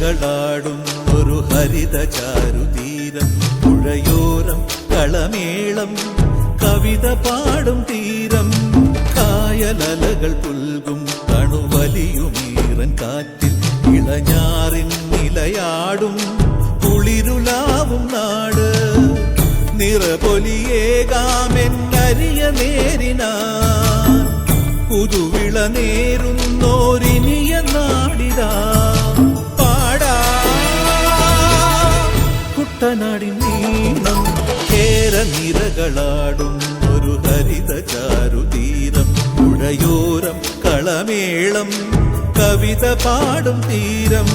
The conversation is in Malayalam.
നിരകളാടും ഒരു ഹരിത ചാരുതീരം, പുഴയോരം കളമേളം കവിത പാടും തീരം, കായലലകൾ പുൽകും തണുവലിയുമീറൻ കാറ്റിൽ ഇളഞ്ഞാറിൻ നിലയാടും കുളിരുലാവും നാട്, നിറപൊലിയേകാമെന്നരിയ നേരിനാ പുതുവിള നേരുന്നോരിനിയ നാടിതാ പാടാ കുട്ടനാടിൻ നീണം, കേരനിരകളാടും ഒരു ഹരിത ചാരുതീരം, പുഴയോരം കളമേളം കവിത പാടും തീരം.